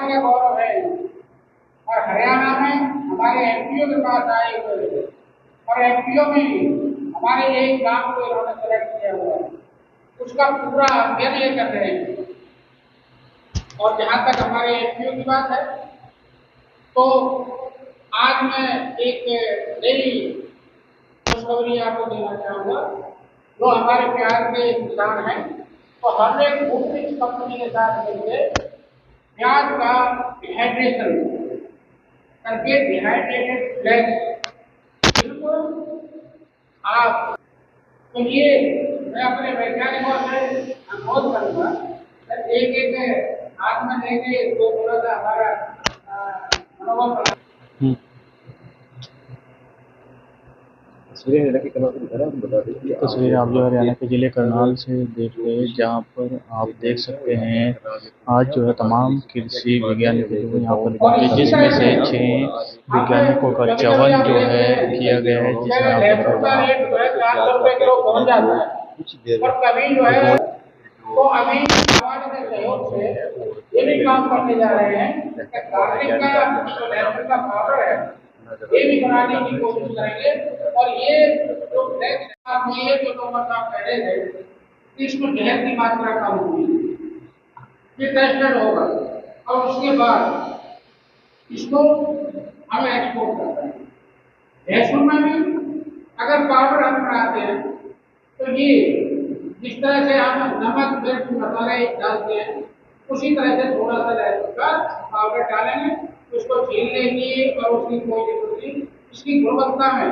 का गौरव है। और हरियाणा में हमारे एमपीओ के पास आए हुए हैं और एमपीओ में हमारे एक गांव को इन्होंने सेलेक्ट किया हुआ है, उसका पूरा अध्ययन ये कर रहे हैं। और जहां तक हमारे एमपीओ की बात है, तो आज मैं एक नई खुशखबरी आपको देना चाहूंगा। जो हमारे प्यार के किसान हैं, तो हमने एक कंपनी के साथ मिलकर प्याज का डिहाइड्रेशन करके डिहाइड्रेटेड फ्लैक्स बिल्कुल आप, तो ये मैं अपने वैज्ञानिकों से अनुरोध करूंगा एक एक हाथ में लेके इसको थोड़ा सा हमारा मनोबल बढ़ा। तस्वीरें आप जो हरियाणा के जिले करनाल से देख रहे हैं, जहाँ पर आप देख सकते हैं आज जो है तमाम कृषि वैज्ञानिक जो यहाँ पर देखिए, जिसमें से 6 वैज्ञानिकों का चयन जो है किया गया है, जिसमें आप और कभी जो है तो अभी हमारे सहयोग से ये भी काम करने जा रहे हैं कि गार्लिक का जो लहसुन का पाउडर है ये भी बनाने की कोशिश करेंगे। और ये जो फ्लैक्स में ये जो नंबर आप कह रहे थे इसमें जहर की मात्रा कम हुई, ये टेस्टेड होगा और उसके बाद इसको हम एक्सपोर्ट करते हैं। लहसुन में भी अगर पाउडर हम बनाते हैं तो ये जिस तरह से हम नमक मिर्च मसाले डालते हैं उसी तरह से थोड़ा सा लहसुन का पाउडर डालेंगे, उसको छील लेंगे और उसकी कोई जरूरत नहीं। इसकी गुणवत्ता में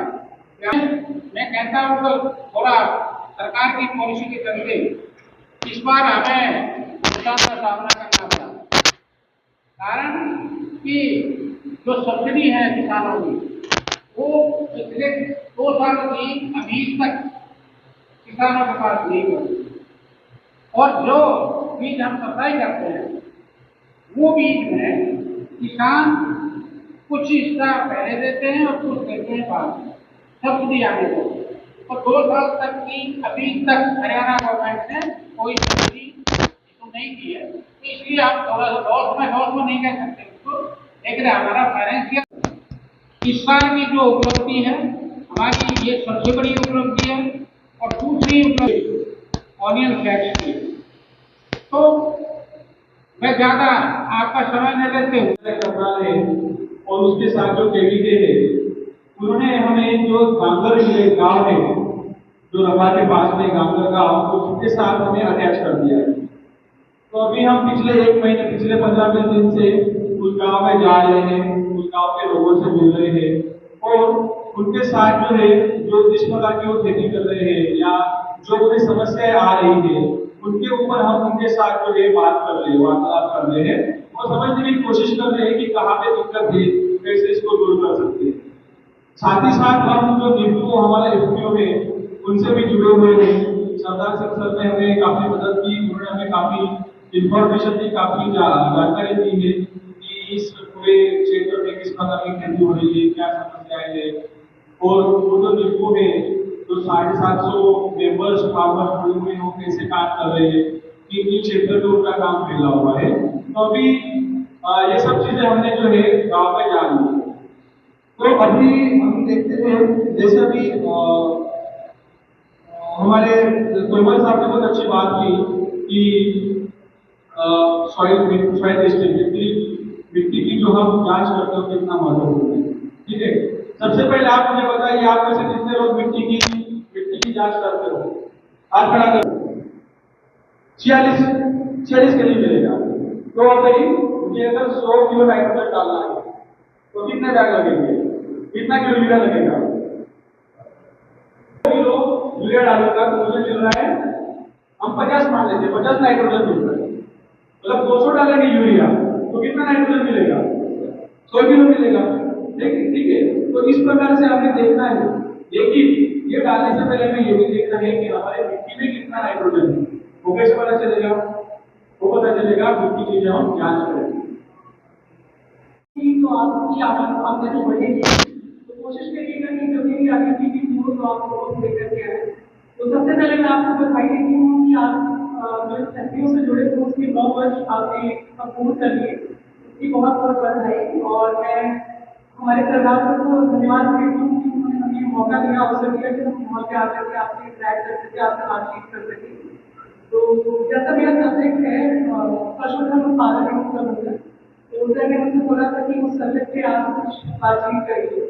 मैं कहता हूँ तो थोड़ा सरकार की पॉलिसी के चलते इस बार हमें नुकसान का सामना करना पड़ा, कारण कि जो सब्सिडी है किसानों की वो पिछले 2 साल की अभी तक किसानों के पास नहीं हुई। और जो बीज हम सप्लाई करते हैं वो बीज में किसान कुछ हिस्सा पहले देते हैं और कुछ देते हैं बाद में सब्सिडी आने को। और 2 साल तक की अभी तक हरियाणा गवर्नमेंट ने कोई सब्सिडी तो नहीं की है, तो इसलिए आप थोड़ा सा लॉस में नहीं कह सकते उसको, लेकिन हमारा फाइनेंशियल इस साल की जो उपलब्धि है हमारी ये सबसे बड़ी उपलब्धि है। और दूसरी उपलब्धि ऑनियन फ्लैक्स की। तो मैं ज्यादा आपका समय न लेते हुए और उसके साथ जो केवीके है उन्होंने हमें जो गांगर गांव है जो रफा के पास में गांगर गांव, तो उसके साथ हमें अटैच कर दिया है। तो अभी हम पिछले 1 महीने पिछले 15-20 दिन से उस गांव में जा रहे हैं, उस गांव के लोगों से मिल रहे हैं और उनके साथ जो है जो जिस प्रकार की वो खेती कर रहे हैं या जो उन्हें समस्याएं आ रही है उनके ऊपर हम उनके साथ जो है बात कर रहे हैं, वार्तालाप कर रहे हैं और समझने की कोशिश कर रहे हैं कि कहाँ पे दिक्कत है, कैसे इसको दूर कर सकते हैं। साथ ही साथ हम जो निफ्टू हमारे एफपीओ है उनसे भी जुड़े हुए हैं। सरदार सिंह सर ने हमें काफी मदद की, उन्होंने हमें काफी इंफॉर्मेशन दी, काफी जानकारी दी है कि इस पूरे क्षेत्र में किस प्रकार की खेती हो रही है, क्या समस्याएं हैं। और वो जो निफ्टू है तो 750 मेंबर्स फार्मर जुड़े हुए हैं, कैसे काम कर रहे हैं, किन क्षेत्र में उनका काम फैला हुआ है। तो अभी ये सब चीजें हमने जो है गाँव में जान ली। तो अभी हम देखते हैं जैसे अभी हमारे तोमर साहब ने बहुत अच्छी बात की कि सॉइल टेस्टिंग मिट्टी की जो हम जांच करते हैं कितना महत्वपूर्ण है। ठीक है, सबसे पहले आप मुझे बताइए आप में से कितने लोग मिट्टी की जांच करते हो? हाथ खड़ा करो। 46 के लिए मिलेगा। तो बताइए मुझे अगर 100 किलो नाइट्रोजन डालना है तो कितने बैग लगेंगे, कितना किलो यूरिया लगेगा? किलो यूरिया डालूंगा तो मुझे मिल रहा है, हम 50 मान लेते हैं, 50 नाइट्रोजन मिल रहा है। मतलब 200 डालेंगे यूरिया तो कितना नाइट्रोजन मिलेगा? 100 किलो मिलेगा। ठीक है, तो इस प्रकार से आपने देखना है। लेकिन ये डालने से पहले हमें ये भी देखना है कि हमारे मिट्टी में कितना नाइट्रोजन है। वो कैसे पता चलेगा? वो पता चलेगा मिट्टी की जब हम जांच करेंगे। तो आपकी आमदनी बढ़ेगी, तो कोशिश करिएगा कि कभी भी आगे की तो आप लेकर के आए। तो सबसे पहले मैं आपको बधाई देती हूँ कि आप एफपीओ से जुड़े थे, उसके 9 वर्ष आपने पूर्ण कर लिए। बहुत बहुत बधाई। और मैं हमारे सरकार को धन्यवाद देती हूँ कि उन्होंने हमें मौका दिया, अवसर दिया कि हम वहाँ पे आकर के आपसे इंटरेक्ट कर सके, आपसे बातचीत कर सके। तो जैसा मेरा सब्जेक्ट है पशुधन उत्पादन एवं प्रबंधन, तो सर ने मुझसे बोला था कि उस सब्जेक्ट पे आप कुछ बातचीत करिए।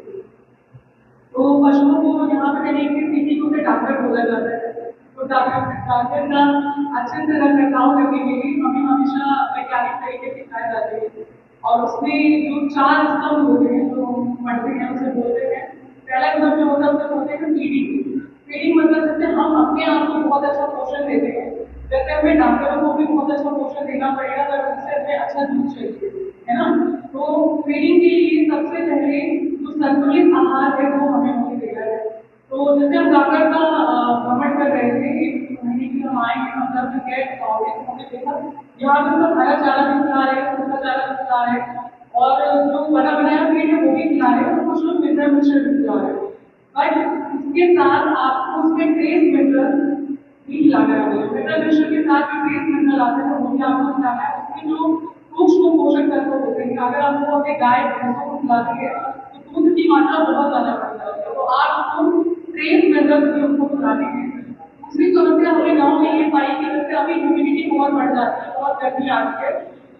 तो पशुओं को यहाँ पे मैंने एक सीखी को डॉक्टर बोला जाता है। तो डॉक्टर का अच्छे से रखरखाव करने के लिए हमें हमेशा वैज्ञानिक तरीके से सिखाए जाते हैं। और उसमें जो 4 स्तंभ होते हैं जो पढ़ते हैं उसे बोलते हैं। पहला स्तंभ जो होता है उसे बोलते हैं फीडिंग। फीडिंग मतलब जैसे हम अपने आप को बहुत अच्छा पोषण देते हैं, जैसे हमें डॉक्टरों को भी बहुत अच्छा पोषण देना पड़ेगा अगर उनसे हमें अच्छा दूध चाहिए, है ना। तो फीडिंग के लिए सबसे पहले जो संतुलित आहार है वो हमें देना है। तो जैसे हम डॉक्टर का भ्रमण कर रहे थे, एक महीने की हम आए हैं, मतलब जो गैस पाओगे तो हमने देखा यहाँ पे तो हरा चारा भी खिला रहे हैं, सूखा चारा भी खिला रहे हैं, और जो बना बनाया फीड है वो भी खिला रहे हैं, और कुछ लोग मिनरल मिक्सचर भी खिला रहे हैं। बट उसके साथ आपको उसमें ट्रेस मिनरल भी खिलाना है। मिनरल मिक्सचर के साथ जो ट्रेस मिनरल आते हैं वो भी आपको खिलाना है। उसमें जो सूक्ष्म पोषक तत्व होते हैं, अगर आपको अपने गाय भैंसों को खिलाती है तो दूध की मात्रा बहुत ज्यादा बढ़ जाती है, तो आप उसको ट्रेस मिनरल भी उनको खिलाते हैं। दूसरी समस्या हमें गाँव में ये पाई कि जैसे अभी ह्यूमिडिटी बहुत बढ़ जाती है, बहुत गर्मी आती है,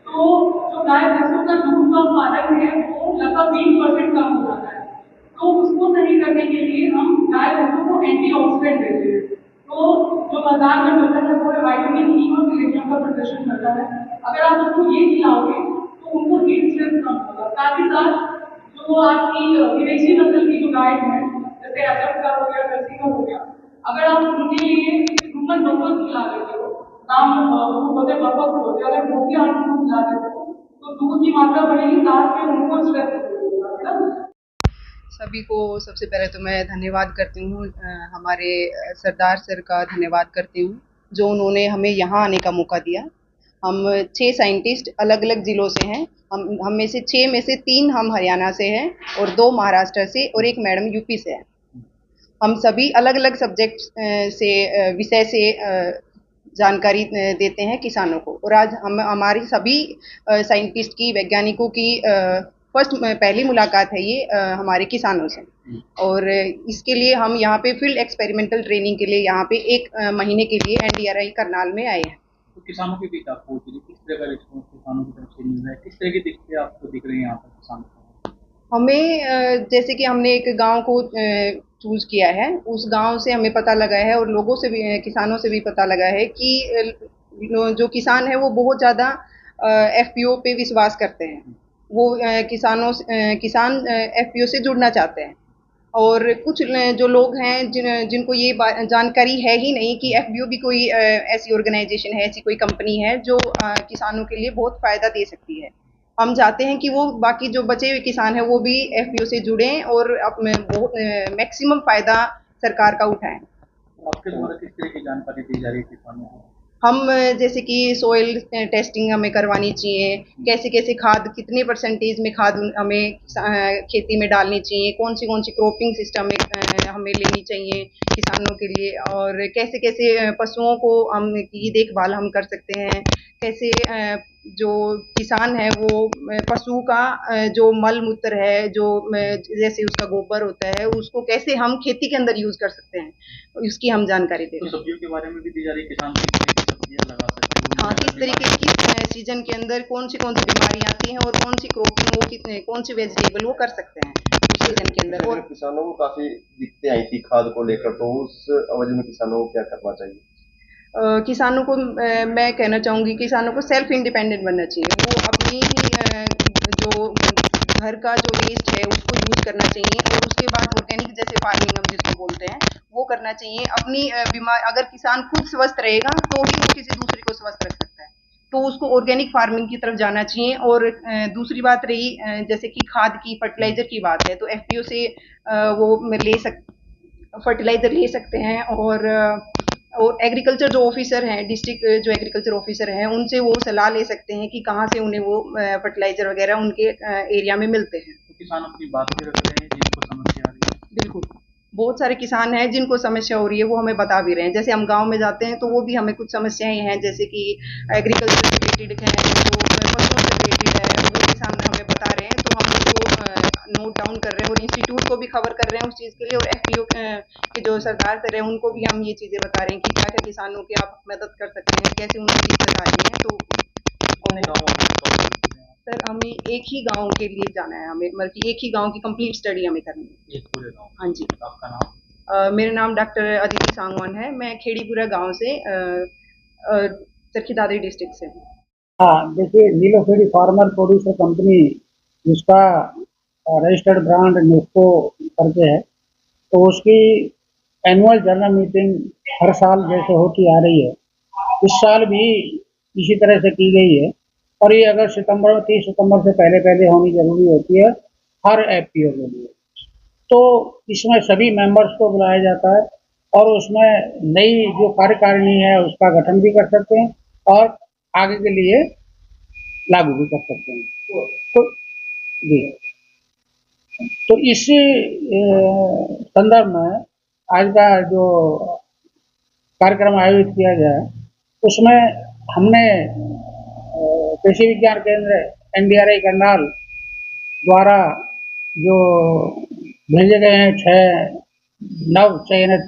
तो जो गाय भैंसों का दूध का उत्पादन है वो लगभग 20% कम हो जाता है। तो उसको सही करने के लिए हम गाय भैंसों को एंटीऑक्सीडेंट देते हैं। तो जो बाजार में मिलता है वो है विटामिन ई और सिलिकॉन का प्रदर्शन करता है। अगर आप उसको ये खिलाओगे तो उनको हीट स्ट्रेस कम होगा। साथ ही साथ जो आपकी विदेशी नस्ल की जो गाय है, जैसे अजब का हो गया, जर्सी का हो गया, अगर आप उनके लिए ह्यूमन बफर्स खिला देते हो, नाम वो बोलते बफर्स होते हैं, अगर वो भी आप उनको खिला देते हो तो दूध की मात्रा बढ़ेगी, साथ में उनको स्ट्रेस होगा, है ना। सभी को सबसे पहले तो मैं धन्यवाद करती हूँ, हमारे सरदार सर का धन्यवाद करती हूँ जो उन्होंने हमें यहाँ आने का मौका दिया। हम 6 साइंटिस्ट अलग अलग ज़िलों से हैं। हम में से 6 में से 3 हम हरियाणा से हैं और 2 महाराष्ट्र से और 1 मैडम यूपी से है। हम सभी अलग अलग सब्जेक्ट से विषय से जानकारी देते हैं किसानों को। और आज हम हमारी सभी साइंटिस्ट की, वैज्ञानिकों की पहली मुलाकात है ये हमारे किसानों से। और इसके लिए हम यहाँ पे फील्ड एक्सपेरिमेंटल ट्रेनिंग के लिए यहाँ पे 1 महीने के लिए NDRI करनाल में आए हैं। तो किसानों के बीच आपको किस तरह का रिस्पॉन्स किसानों की तरफ से मिल रहा है, किस तरह की दिक्कतें आपको दिख रही हैं यहाँ पर किसानों को? हमें जैसे कि हमने एक गांव को चूज किया है, उस गांव से हमें पता लगा है और लोगों से भी, किसानों से भी पता लगा है कि जो किसान है वो बहुत ज़्यादा FPO पे विश्वास करते हैं। वो किसान FPO से जुड़ना चाहते हैं। और कुछ जो लोग हैं जिनको ये जानकारी है ही नहीं कि FPO भी कोई ऐसी ऑर्गेनाइजेशन है, ऐसी कोई कंपनी है जो किसानों के लिए बहुत फ़ायदा दे सकती है। हम चाहते हैं कि वो बाकी जो बचे हुए किसान हैं वो भी FPO से जुड़ें और मैक्सिमम फ़ायदा सरकार का उठाएं। आपके द्वारा किस तरह की जानकारी दी जा रही है किसानों को? हम जैसे कि सोइल टेस्टिंग हमें करवानी चाहिए, कैसे कैसे खाद, कितने % में खाद हमें खेती में डालनी चाहिए, कौन सी क्रॉपिंग सिस्टम हमें लेनी चाहिए किसानों के लिए, और कैसे कैसे पशुओं को की देखभाल हम कर सकते हैं, कैसे जो किसान है वो पशु का जो मल मूत्र है, जो जैसे उसका गोबर होता है, उसको कैसे हम खेती के अंदर यूज़ कर सकते हैं, उसकी हम जानकारी देते हैं। तो सब्जियों के बारे में भी दी जा रही है, किसान सब्जियां लगा सकते हैं? हाँ, किस तरीके की सीजन के अंदर कौन सी बीमारियां आती हैं और कौन सी क्रॉपिंग वो कौन सी वेजिटेबल वो कर सकते हैं सीजन के अंदर। और किसानों को काफी दिक्कतें आई थी खाद को लेकर, तो उस अवधि में किसानों को क्या करना चाहिए? किसानों को मैं कहना चाहूँगी, किसानों को सेल्फ इंडिपेंडेंट बनना चाहिए। वो अपनी जो घर का जो वेस्ट है उसको यूज़ करना चाहिए, और उसके बाद ऑर्गेनिक जैसे फार्मिंग हम जिसको बोलते हैं वो करना चाहिए। अपनी अगर किसान खुद स्वस्थ रहेगा तो ही वो किसी दूसरे को स्वस्थ रख सकता है, तो उसको ऑर्गेनिक फार्मिंग की तरफ जाना चाहिए। और दूसरी बात रही जैसे कि खाद की, फर्टिलाइज़र की बात है, तो FPO से वो फर्टिलाइज़र ले सकते हैं। और एग्रीकल्चर जो ऑफिसर हैं, डिस्ट्रिक्ट जो एग्रीकल्चर ऑफिसर हैं, उनसे वो सलाह ले सकते हैं कि कहाँ से उन्हें वो फर्टिलाइज़र वगैरह उनके एरिया में मिलते हैं। तो किसान अपनी बात भी रख रहे हैं जिनको समस्या आ रही है? बिल्कुल, बहुत सारे किसान हैं जिनको समस्या हो रही है, वो हमें बता भी रहे हैं। जैसे हम गांव में जाते हैं तो वो भी हमें कुछ समस्याएं हैं, जैसे कि एग्रीकल्चर से रिलेटेड है, जो पशुओं से रिलेटेड है, वो किसान और इंस्टीट्यूट को भी खबर कर रहे हैं उस चीज़ के लिए, और एफपीओ के जो सरदार सर हैं उनको भी हम ये चीज़ें बता रहे हैं कि क्या क्या किसानों की आप मदद कर सकते हैं, कैसे उनकी दिक्कत आ रही है। तो सर हमें एक ही गांव के लिए जाना है, हमें मतलब कि एक ही गांव की कंप्लीट स्टडी हमें करनी है। एक पूरे गाँव। हाँ जी। आपका नाम? मेरा नाम डॉक्टर अदिति सांगवान है, मैं खेड़ीपुरा गांव से चरखी दादरी डिस्ट्रिक्ट से हूँ। हाँ, देखिए नीलोखेड़ी फार्मर प्रोड्यूसर कंपनी जिसका रजिस्टर्ड ब्रांड नेस्को करके है, तो उसकी एनुअल जनरल मीटिंग हर साल जैसे होती आ रही है, इस साल भी इसी तरह से की गई है। और ये अगर 30 सितंबर से पहले पहले होनी जरूरी होती है हर एफपीओ के लिए। तो इसमें सभी मेंबर्स को बुलाया जाता है और उसमें नई जो कार्यकारिणी है उसका गठन भी कर सकते हैं और आगे के लिए लागू भी कर सकते हैं। तो जी, तो इस संदर्भ में आज का जो कार्यक्रम आयोजित किया गया है उसमें हमने कृषि विज्ञान केंद्र एनडीआरआई करनाल द्वारा जो भेजे गए हैं 6 नव चयनित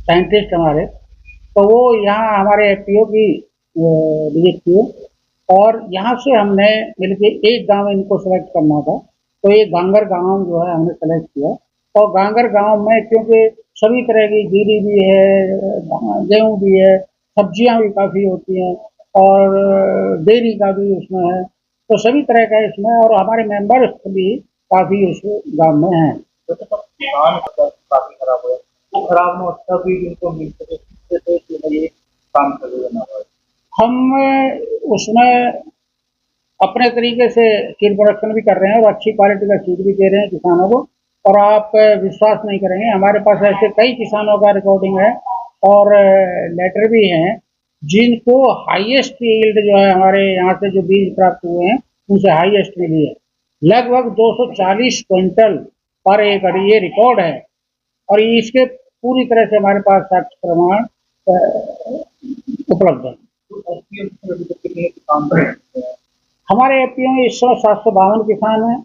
साइंटिस्ट हमारे, तो वो यहाँ हमारे एफपीओ की विजिट किए और यहाँ से हमने मिलके एक गांव इनको सेलेक्ट करना था, तो ये गांगर गांव जो है हमने सेलेक्ट किया। और गांगर गांव में क्योंकि सभी तरह की जीरी भी है, गेहूँ भी है, सब्जियां भी काफ़ी होती हैं और डेयरी का भी उसमें है, तो सभी तरह का इसमें, और हमारे मेंबर्स भी काफ़ी उस गांव में हैं। किसान काफी खराब हुआ, वो खराब न अच्छा भी जिनको मिल सके तो ये काम कर रहे हैं। हम उसमें अपने तरीके से सीड प्रोडक्शन भी कर रहे हैं और अच्छी क्वालिटी का सीड भी दे रहे हैं किसानों को। और आप विश्वास नहीं करेंगे, हमारे पास ऐसे कई किसानों का रिकॉर्डिंग है और लेटर भी हैं जिनको हाईएस्ट यील्ड जो है हमारे यहाँ से जो बीज प्राप्त हुए हैं उनसे हाईएस्ट मिली है, लगभग 240 क्विंटल पर एकड़, ये रिकॉर्ड है। और इसके पूरी तरह से हमारे पास साक्ष्य प्रमाण उपलब्ध है। हमारे एपीओ में इस समय 752 किसान हैं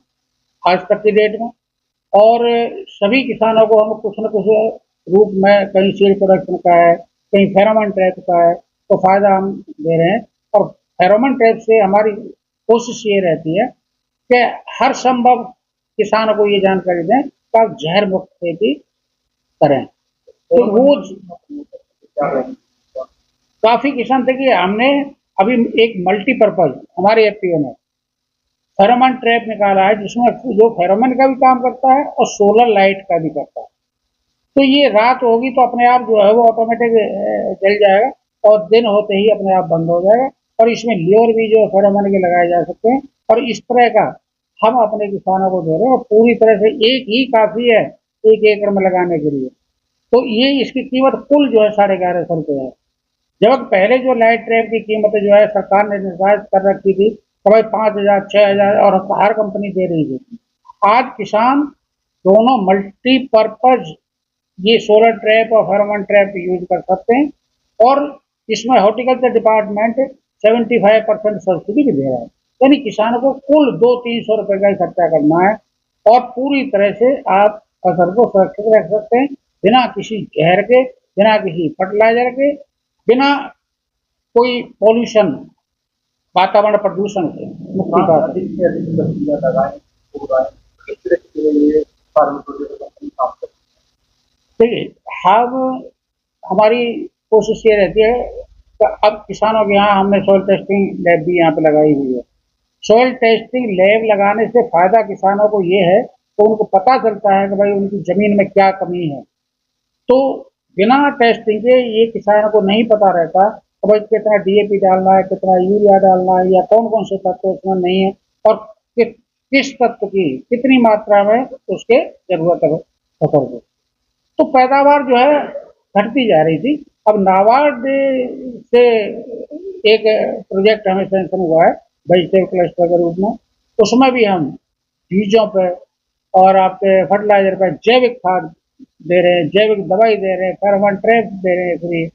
आज तक की डेट में, और सभी किसानों को हम कुछ न कुछ रूप में, कहीं सीड प्रोडक्शन का है, कहीं फेरोमोन ट्रैप का है, तो फायदा हम दे रहे हैं। और फेरोमोन ट्रैप से हमारी कोशिश ये रहती है कि हर संभव किसानों को ये जानकारी दें कि आप जहर मुक्त खेती करें। तो वो काफी किसान थे कि हमने अभी एक मल्टीपर्पज हमारे एफपीओ में फेरोमोन ट्रैप निकाला है जिसमें जो फेरोमोन का भी काम करता है और सोलर लाइट का भी करता है। तो ये रात होगी तो अपने आप जो है वो ऑटोमेटिक जल जाएगा और दिन होते ही अपने आप बंद हो जाएगा। और इसमें ल्योर भी जो फेरोमोन के लगाए जा सकते हैं, और इस तरह का हम अपने किसानों को दे रहे हैं और पूरी तरह से एक ही काफी है 1 एकड़ में लगाने के लिए। तो ये इसकी कीमत कुल जो है 1150 रुपये है। जब पहले जो लाइट ट्रैप की कीमत जो है सरकार ने निर्धारित कर रखी थी तो भाई 5000 6000 और हर कंपनी दे रही थी। आज किसान दोनों मल्टीपर्पज ये सोलर ट्रैप और फेरोमोन ट्रैप यूज कर सकते हैं, और इसमें हॉर्टिकल्चर डिपार्टमेंट 75% सब्सिडी भी दे रहा है। यानी किसानों को कुल 200-300 रुपये का ही खर्चा करना है और पूरी तरह से आप फसल को सुरक्षित रख सकते हैं बिना किसी जहर के, बिना किसी फर्टिलाइजर के, बिना कोई पॉल्यूशन, वातावरण प्रदूषण से मुक्ति पा सकते। देखिए, हमारी कोशिश ये रहती है कि अब किसानों के यहाँ हमने सॉइल टेस्टिंग लैब भी यहाँ पे लगाई हुई है। सॉइल टेस्टिंग लैब लगाने से फायदा किसानों को ये है तो उनको पता चलता है कि भाई उनकी जमीन में क्या कमी है। तो बिना टेस्टिंग के ये किसानों को नहीं पता रहता तो भाई कितना डीएपी डालना है, कितना यूरिया डालना है, या कौन कौन से तत्व उसमें नहीं है, और किस तत्व की कितनी मात्रा में उसके जरूरत है फसल को। तो पैदावार जो है घटती जा रही थी। अब नाबार्ड से एक प्रोजेक्ट हमें सैंक्शन हुआ है वेजिटेबल क्लस्टर के रूप में, उसमें भी हम बीजों पे और आपके फर्टिलाइजर पे जैविक खाद दे रहे हैं, जैविक दवाई दे रहे हैं, फेरोमोन ट्रैप दे रहे हैं फ्री।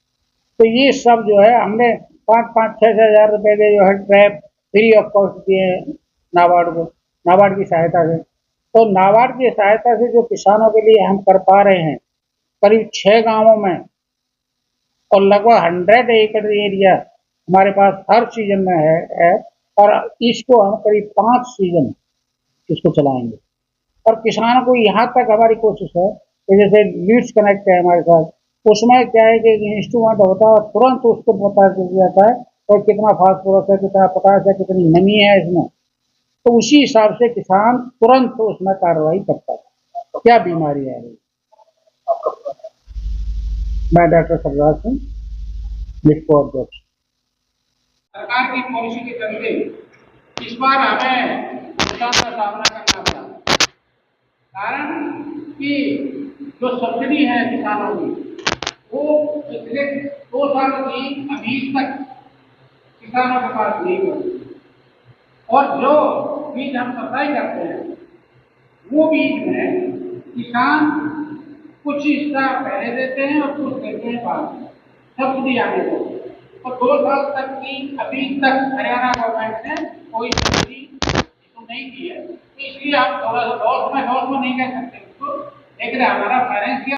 तो ये सब जो है हमने 5-6 हजार रुपए के जो है ट्रैप फ्री ऑफ कॉस्ट दिए नाबार्ड को, नाबार्ड की सहायता से। तो नाबार्ड की सहायता से जो किसानों के लिए हम कर पा रहे हैं करीब 6 गांवों में और लगभग 100 एकड़ एरिया हमारे पास हर सीजन में है और इसको हम करीब 5 सीजन इसको चलाएंगे। और किसानों को यहाँ तक हमारी कोशिश है कि जैसे लीड्स कनेक्ट है हमारे साथ, उसमें क्या है कि इंस्ट्रूमेंट होता है, तुरंत उसको पता चल जाता है और कितना फास्फोरस है, कितना पोटाश है, कितनी नमी है इसमें, तो उसी हिसाब से किसान तुरंत उसमें कार्रवाई करता है। क्या बीमारी है? मैं डॉक्टर सरदार सिंह, लिफ्को अध्यक्ष। सरकार की पॉलिसी के चलते इस बार हमें नुकसान का सामना करना पड़ा, कारण कि जो सब्सिडी है किसानों की वो पिछले 2 सालों की अभी तक किसानों के पास नहीं पहुंची, और जो बीज हम सप्लाई करते हैं वो बीज में किसान कुछ हिस्सा पहले देते हैं और कुछ देते हैं बाद में सब्सिडी आने को। और 2 साल तक की अभी तक हरियाणा गवर्नमेंट ने कोई सब्सिडी इशू नहीं की है, इसलिए हम थोड़ा सा लॉस में नहीं कह सकते उसको, लेकिन हमारा फाइनेंशियल